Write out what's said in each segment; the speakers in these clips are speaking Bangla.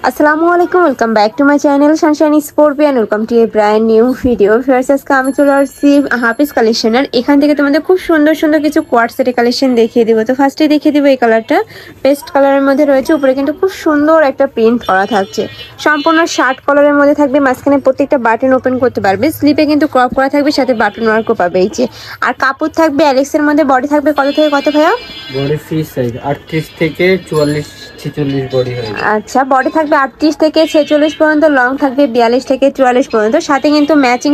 আসসালামু আলাইকুম, welcome back to my channel Sunshine scorpion. Welcome to A brand new video. First আজকে আমি চলে আসছি হাফিজ কালেকশনের। এখান থেকে তোমাদের খুব সুন্দর সুন্দর কিছু কোয়ার্ট সেটের কালেকশন দেখিয়ে দিব। তো ফার্স্টে দেখিয়ে দিব এই কালারটা, পেস্ট কালারের মধ্যে রয়েছে। উপরে কিন্তু খুব সুন্দর একটা প্রিন্ট করা থাকছে, সম্পূর্ণ শার্ট কালারের মধ্যে থাকবে। মাঝখানে প্রত্যেকটা বাটন ওপেন করতে পারবে, স্লিপে কিন্তু ক্রপ করা থাকবে, সাথে বাটন ওয়ার্কও পাবে। এই যে আর কাপড় থাকবে অ্যালেক্সের মধ্যে। বডি থাকবে কত থেকে কত ভাইয়া? বডি ফ্রি সাইজ 38 থেকে 44-46 বডি হয়। আচ্ছা, বডি থাকবে 38 থেকে 46 পর্যন্ত, লং থাকবে 42 থেকে 44 পর্যন্ত, সাথে কিন্তু ম্যাচিং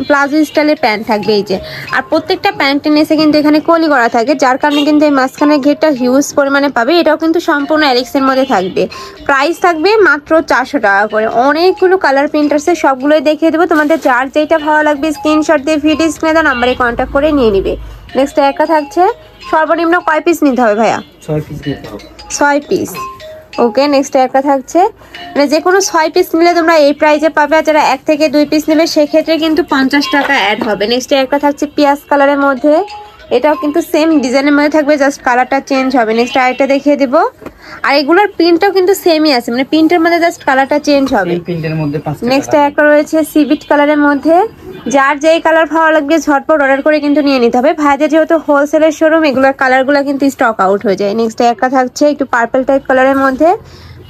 প্লাজো স্টাইলের প্যান্ট থাকবে। এই যে আর প্রত্যেকটা প্যান্টের নিচে কিন্তু এখানে কলি করা থাকে, যার কারণে কিন্তু এই মাঝখানের ঘেরটা হিউজ পরিমাণে পাবে। এটাও কিন্তু সম্পূর্ণ অ্যালেক্সের মধ্যে থাকবে। প্রাইস থাকবে মাত্র 400 টাকা করে। অনেকগুলো কালার প্রিন্ট আছে, সবগুলোই দেখিয়ে দেবো। তোমাদের যার যেটা ভালো লাগবে স্ক্রিনশট দিয়ে ভিডিও স্ক্রিনে দেওয়া নাম্বারে কন্ট্যাক্ট করে নিয়ে নিবে। নেক্সট একটা থাকছে, সর্বনিম্ন কয় পিস নিতে হবে ভাইয়া? 6 পিস নিতে হবে। 6 পিস। ওকে, নেক্সট একটা থাকছে, মানে যে কোনো 6 পিস নিলে তোমরা এই প্রাইসে পাবে। আর যারা 1 থেকে 2 পিস নেবে সেক্ষেত্রে কিন্তু 50 টাকা অ্যাড হবে। নেক্সট একটা থাকছে পিয়াজ কালারের মধ্যে, এটাও কিন্তু সেম ডিজাইনের মধ্যে থাকবে, জাস্ট কালারটা চেঞ্জ হবে। নেক্সট আরেকটা দেখিয়ে দেবো। আর এগুলোর প্রিন্টটাও কিন্তু সেমই আছে, মানে প্রিন্টের মধ্যে জাস্ট কালারটা চেঞ্জ হবে। প্রিন্টের মধ্যে 5টা। নেক্সট একটা রয়েছে সিভিট কালারের মধ্যে। যার যেই কালার ভালো লাগবে ঝটপট অর্ডার করে কিন্তু নিয়ে নিতে হবে। ভাইদের যেহেতু হোলসেলের শোরুম, এগুলোর কালারগুলো কিন্তু স্টক আউট হয়ে যায়। নেক্সট একটা থাকছে একটু পার্পল টাইপ কালারের মধ্যে।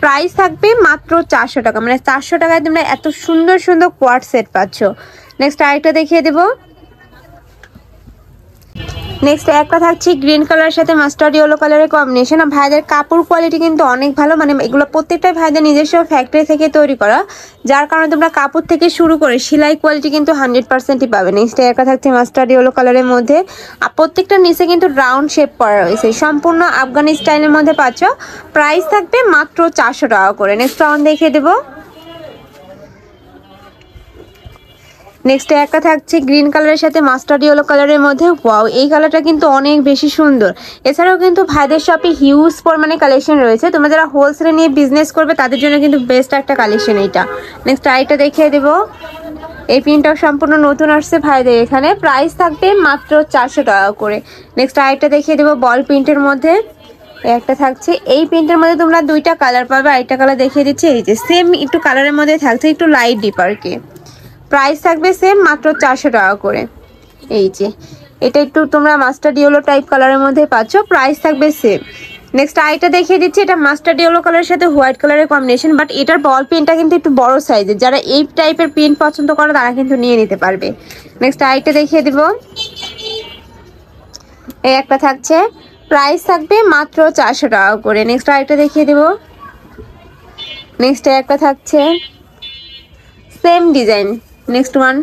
প্রাইস থাকবে মাত্র 400 টাকা, মানে 400 টাকায় তোমরা এত সুন্দর সুন্দর কোয়ার্ট সেট পাচ্ছ। নেক্সট আরেকটা দেখিয়ে দেবো। নেক্সট একটা থাকছে গ্রিন কালারের সাথে মাস্টার্ড ইয়েলো কালারের কম্বিনেশন। আর ভাইদের কাপড় কোয়ালিটি কিন্তু অনেক ভালো, মানে এগুলো প্রত্যেকটাই ভাইদের নিজস্ব ফ্যাক্টরি থেকে তৈরি করা, যার কারণে তোমরা কাপড় থেকে শুরু করে সেলাই কোয়ালিটি কিন্তু 100%ই পাবে। নেক্সট একটা থাকছে মাস্টার্ড ইয়েলো কালারের মধ্যে। আর প্রত্যেকটা নিচে কিন্তু রাউন্ড শেপ করা রয়েছে, সম্পূর্ণ আফগানি স্টাইলের মধ্যে পাচ্ছ। প্রাইস থাকবে মাত্র 400 টাকা করে। নেক্সট রাউন্ড দেখিয়ে দেবো। নেক্সট একটা থাকছে গ্রিন কালারের সাথে মাস্টার্ড ইয়েলো কালারের মধ্যে। ওয়াও, এই কালারটা কিন্তু অনেক বেশি সুন্দর। এছাড়াও কিন্তু ভাইদের শপে হিউজ পরিমাণে কালেকশন রয়েছে। তোমরা যারা হোলসেলে নিয়ে বিজনেস করবে তাদের জন্য কিন্তু বেস্ট একটা কালেকশন এইটা। নেক্সট আইটা দেখিয়ে দেবো। এই প্রিন্টটাও সম্পূর্ণ নতুন আসছে ভাইদের এখানে। প্রাইস থাকবে মাত্র 400 টাকা করে। নেক্সট আইটা দেখিয়ে দেবো বল প্রিন্টের মধ্যে। একটা থাকছে এই প্রিন্টের মধ্যে তোমরা 2টা কালার পাবে। আরেকটা কালার দেখিয়ে দিচ্ছি, এই যে সেম একটু কালারের মধ্যে থাকছে, একটু লাইট ডিপারকে। প্রাইস থাকবে সেম মাত্র 400 টাকা করে। এই যে এটা একটু তোমরা মাস্টার্ড ইয়েলো টাইপ কালারের মধ্যে পাচ্ছ, প্রাইস থাকবে সেম। নেক্সট আইটা দেখিয়ে দিচ্ছি, এটা মাস্টার্ড ইয়েলো কালারের সাথে হোয়াইট কালারের কম্বিনেশন, বাট এটার বল প্রিন্টটা কিন্তু একটু বড় সাইজের। যারা এই টাইপের প্রিন্ট পছন্দ করে তারা কিন্তু নিয়ে নিতে পারবে। নেক্সট আইটা দেখিয়ে দিব। এই একটা থাকছে, প্রাইস থাকবে মাত্র 400 টাকা করে। নেক্সট আইটা দেখিয়ে দিব। নেক্সট একটা থাকছে same design. Next one.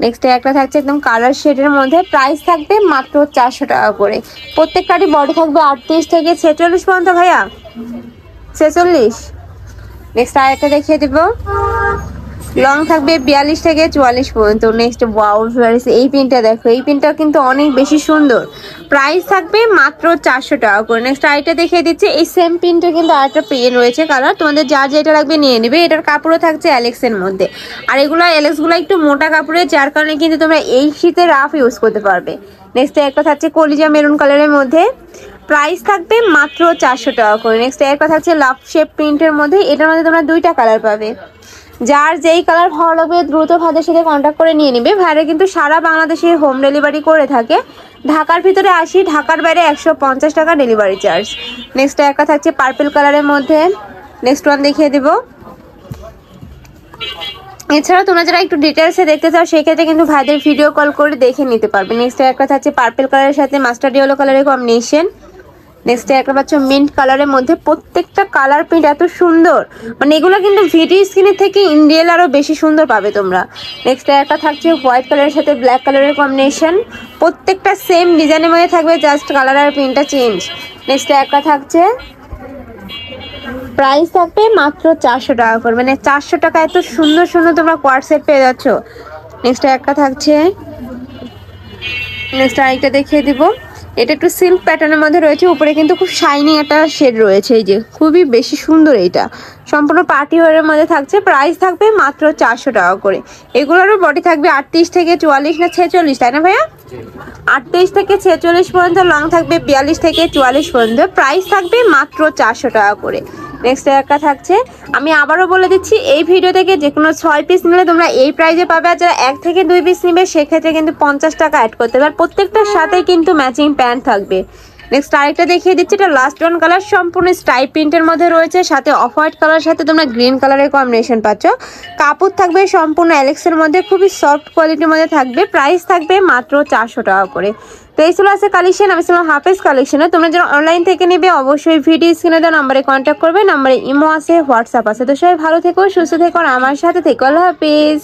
Next একটা থাকছে একদম কালার শেডের মধ্যে। প্রাইস থাকবে মাত্র 400 টাকা করে। প্রত্যেকটারই বডি থাকবে 38 থেকে 46 পর্যন্ত। ভাইয়া 46। নেক্সট আর একটা দেখিয়ে দেবো, লং থাকবে 42 থেকে 44 পর্যন্ত। নেক্সট ওয়াও, এই প্রিন্টটা দেখো, এই প্রিন্টটা কিন্তু অনেক বেশি সুন্দর। প্রাইস থাকবে মাত্র 400 টাকা করে। নেক্সট আইটা দেখিয়ে দিচ্ছি, এই সেম প্রিন্টে কিন্তু আরেকটা প্রিন্ট রয়েছে কালার, তোমাদের যা যেটা লাগবে নিয়ে নেবে। এটার কাপড়ও থাকছে অ্যালেক্সের মধ্যে। আর এগুলো অ্যালেক্সগুলো একটু মোটা কাপড়ের, যার কারণে কিন্তু তোমরা এই শীতে রাফ ইউজ করতে পারবে। নেক্সট একটা থাকছে কলিজা মেরুন কালারের মধ্যে। প্রাইস থাকবে মাত্র 400 টাকা করে। নেক্সট একটা থাকছে লাভ শেপ প্রিন্টের মধ্যে। এটার মধ্যে তোমরা 2টা কালার পাবে। যার যেই কালার ভালো লাগবে দ্রুত ভাইদের সাথে কন্ট্যাক্ট করে নিয়ে নিবে। ভাইরা কিন্তু সারা বাংলাদেশে হোম ডেলিভারি করে থাকে। ঢাকার ভিতরে 80, ঢাকার বাইরে 150 টাকা ডেলিভারি চার্জ। নেক্সট একটা থাকছে পার্পল কালারের মধ্যে। নেক্সট ওয়ান দেখিয়ে দেবো। এছাড়াও তোমরা যারা একটু ডিটেলসে দেখতে চাও সেক্ষেত্রে কিন্তু ভাইদের ভিডিও কল করে দেখে নিতে পারবে। নেক্সট একটা থাকছে পার্পল কালারের সাথে মাস্টার্ড ইয়েলো কালারের কম্বিনেশন। নেক্সট একটা পাচ্ছ মিন্ট কালারের মধ্যে। প্রত্যেকটা কালার প্রিন্ট এত সুন্দর, মানে এগুলো কিন্তু ভিডিও স্ক্রিনের থেকে ইন রিয়েল আরও বেশি সুন্দর পাবে তোমরা। নেক্সট একটা থাকছে হোয়াইট কালারের সাথে ব্ল্যাক কালারের কম্বিনেশন। প্রত্যেকটা সেম ডিজাইনের মধ্যে থাকবে, জাস্ট কালার আর প্রিন্টটা চেঞ্জ। নেক্সট একটা থাকছে, প্রাইস থাকবে মাত্র 400 টাকা করে, মানে 400 টাকা এত সুন্দর সুন্দর তোমরা কোয়ার্ট সেট পেয়ে যাচ্ছ। নেক্সট একটা থাকছে, নেক্সট আরেকটা দেখিয়ে দিব। এটা একটু সিল্ক প্যাটার্নের মধ্যে রয়েছে, উপরে কিন্তু খুব শাইনি একটা শেড রয়েছে। এই যে খুবই বেশি সুন্দর, এইটা সম্পূর্ণ পার্টি ওয়ারের মধ্যে থাকছে। প্রাইস থাকবে মাত্র 400 টাকা করে। এগুলোরও বডি থাকবে 38 থেকে 44 না 46, তাই না ভাইয়া? 38 থেকে 46 পর্যন্ত, লং থাকবে 42 থেকে 44 পর্যন্ত। প্রাইস থাকবে মাত্র 400 টাকা করে। নেক্সট একটা থাকছে, আমি আবারও বলে দিচ্ছি এই ভিডিও থেকে যে কোনো 6 পিস নিলে তোমরা এই প্রাইজে পাবে। আর যারা 1 থেকে 2 পিস নিবে সেক্ষেত্রে কিন্তু 50 টাকা অ্যাড করতে হবে। আর প্রত্যেকটার সাথেই কিন্তু ম্যাচিং প্যান্ট থাকবে। নেক্সট আরেকটা দেখিয়ে দিচ্ছি, এটা লাস্ট ওয়ান কালার, সম্পূর্ণ স্ট্রাইপ প্রিন্টের মধ্যে রয়েছে, সাথে অফ হোয়াইট কালার সাথে তোমরা গ্রিন কালারের কম্বিনেশন পাচ্ছ। কাপড় থাকবে সম্পূর্ণ অ্যালেক্সের মধ্যে, খুবই সফট কোয়ালিটির মধ্যে থাকবে। প্রাইস থাকবে মাত্র 400 টাকা করে। তো এই ছিল আছে কালেকশন, আমি ছিলাম হাফেজ কালেকশনে। তোমরা যারা অনলাইন থেকে নেবে অবশ্যই ভিডিও স্ক্রিনে দেওয়া নাম্বারে কন্ট্যাক্ট করবে। নাম্বারে ইমো আছে, হোয়াটসঅ্যাপ আছে। তো সবাই ভালো থেকো, সুস্থ থেকো, আর আমার সাথে থেকো। আল্লাহ হাফেজ।